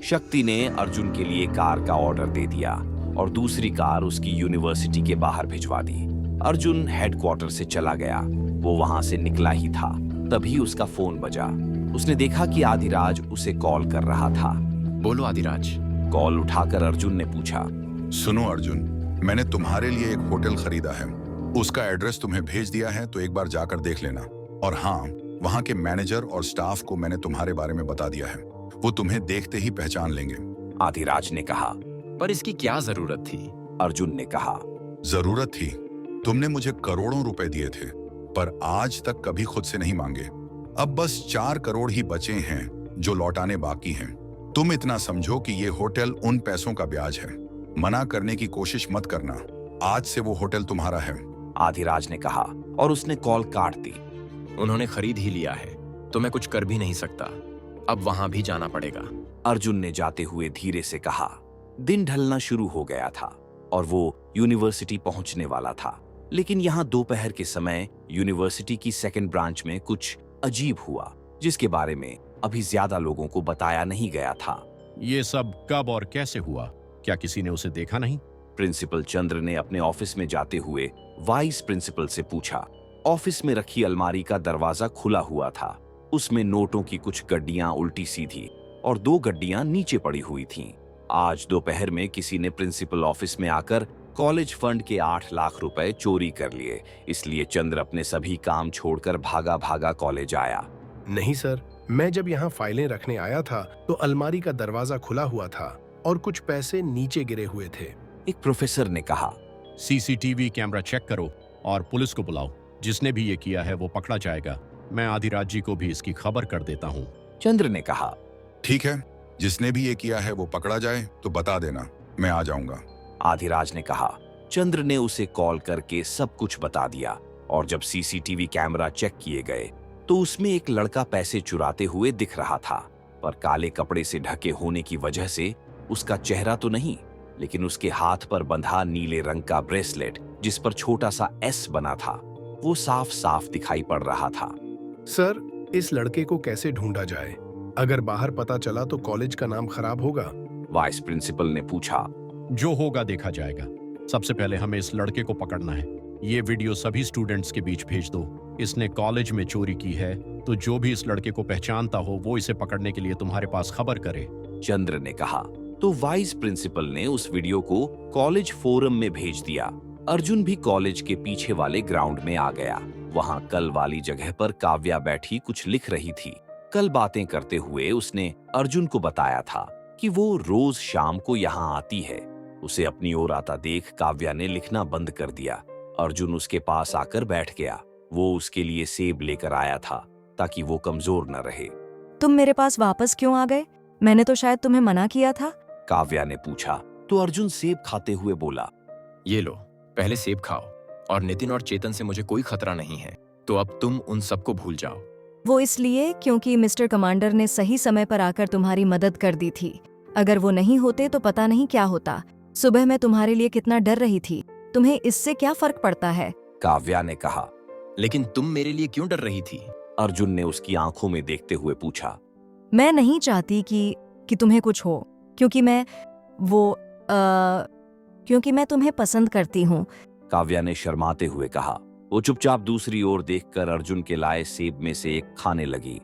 शक्ति ने अर्जुन के लिए कार का ऑर्डर दे दिया और दूसरी कार उसकी यूनिवर्सिटी के बाहर भिजवा दी। अर्जुन हेडक्वार्टर से चला गया। वो वहां से निकला ही था, तभी उसका फोन बजा। उसने देखा कि आदिराज उसे कॉल कर रहा था। बोलो आदिराज। कॉल उठाकर अर्जुन ने पूछा, सुनो अर्जुन, मैंने तुम्हारे लिए एक होटल खरीदा है। उसका एड्रेस तुम्हें भेज दिया है, तो एक बार जाकर देख लेना। और हाँ, वहाँ के मैनेजर और स्टाफ को मैंने तुम्हारे बारे में बता दिया है। वो तुम्हें देखते ही पहचान लेंगे। आदिराज ने कहा। पर इसकी क्या जरूरत थी? अर्जुन ने कहा, जरूरत थी। तुमने मुझे करोड़ों रुपए दिए थे, पर आज तक कभी खुद से नहीं मांगे। अब बस 4 करोड़ ही बचे हैं जो लौटाने बाकी हैं। तुम इतना समझो कि ये होटल उन पैसों का ब्याज है। मना करने की कोशिश मत करना। आज से वो होटल तुम्हारा है। आदिराज ने कहा और उसने कॉल काट दी। उन्होंने खरीद ही लिया है, तो मैं कुछ कर भी नहीं सकता। अब वहां भी जाना पड़ेगा। अर्जुन ने जाते हुए धीरे से कहा। दिन ढलना शुरू हो गया था और वो यूनिवर्सिटी पहुंचने वाला था। लेकिन यहाँ दोपहर के समय यूनिवर्सिटी की सेकंड ब्रांच में कुछ अजीब हुआ, जिसके बारे में अभी ज्यादा लोगों को बताया नहीं गया था। ये सब कब और कैसे हुआ? क्या किसी ने उसे देखा नहीं? प्रिंसिपल चंद्र ने अपने ऑफिस में जाते हुए वाइस प्रिंसिपल से पूछा। ऑफिस में रखी अलमारी का दरवाजा खुला हुआ था। उसमें नोटों की कुछ गड्डियां उल्टी सीधी और 2 गड्डियां नीचे पड़ी हुई थीं। आज दोपहर में किसी ने प्रिंसिपल ऑफिस में आकर कॉलेज फंड के 8 लाख रुपए चोरी कर लिए। इसलिए चंद्र अपने सभी काम छोड़कर भागा भागा कॉलेज आया। नहीं सर, मैं जब यहाँ फाइलें रखने आया था तो अलमारी का दरवाजा खुला हुआ था और कुछ पैसे नीचे गिरे हुए थे। एक प्रोफेसर ने कहा। सीसीटीवी कैमरा चेक करो और पुलिस को बुलाओ। जिसने भी ये किया है वो पकड़ा जाएगा। मैं आदिराज जी को भी इसकी खबर कर देता हूँ। चंद्र ने कहा। ठीक है, जिसने भी ये किया है वो पकड़ा जाए तो बता देना, मैं आ जाऊंगा। आदिराज ने कहा। चंद्र ने उसे कॉल करके सब कुछ बता दिया और जब सीसीटीवी कैमरा चेक किए गए तो उसमें एक लड़का पैसे चुराते हुए दिख रहा था, पर काले कपड़े से ढके होने की वजह से उसका चेहरा तो नहीं, लेकिन उसके हाथ पर बंधा नीले रंग का ब्रेसलेट जिस पर छोटा सा एस बना था, वो साफ साफ दिखाई पड़ रहा था। सर, इस लड़के को कैसे ढूंढा जाए? अगर बाहर पता चला तो कॉलेज का नाम खराब होगा। वाइस प्रिंसिपल ने पूछा। जो होगा देखा जाएगा। सबसे पहले हमें इस लड़के को पकड़ना है। ये वीडियो सभी स्टूडेंट्स के बीच भेज दो। इसने कॉलेज में चोरी की है, तो जो भी इस लड़के को पहचानता हो वो इसे पकड़ने के लिए तुम्हारे पास खबर करे। चंद्र ने कहा। तो वाइस प्रिंसिपल ने उस वीडियो को कॉलेज फोरम में भेज दिया। अर्जुन भी कॉलेज के पीछे वाले ग्राउंड में आ गया। वहां कल वाली जगह पर काव्या बैठी कुछ लिख रही थी। कल बातें करते हुए उसने अर्जुन को बताया था कि वो रोज शाम को यहाँ आती है। उसे अपनी ओर आता देख काव्या ने लिखना बंद कर दिया। अर्जुन उसके पास आकर बैठ गया। वो उसके लिए सेब लेकर आया था ताकि वो कमजोर न रहे। तुम मेरे पास वापस क्यों आ गए? मैंने तो शायद तुम्हें मना किया था। काव्या ने पूछा तो अर्जुन सेब खाते हुए बोला। ये लो, पहले सेब खाओ। और नितिन और चेतन से मुझे कोई खतरा नहीं है, तो अब तुम उन सबको भूल जाओ। वो इसलिए क्योंकि मिस्टर कमांडर ने सही समय पर आकर तुम्हारी मदद कर दी थी। अगर वो नहीं होते तो पता नहीं क्या होता। सुबह मैं तुम्हारे लिए कितना डर रही थी। तुम्हें इससे क्या फर्क पड़ता है? काव्या ने कहा। लेकिन तुम मेरे लिए क्यों डर रही थी? अर्जुन ने उसकी आंखों में देखते हुए पूछा। मैं नहीं चाहती कि तुम्हें कुछ हो, क्योंकि मैं तुम्हें पसंद करती हूँ। काव्या ने शर्माते हुए कहा। वो चुपचाप दूसरी ओर देखकर अर्जुन के लाए सेब में से एक खाने लगी।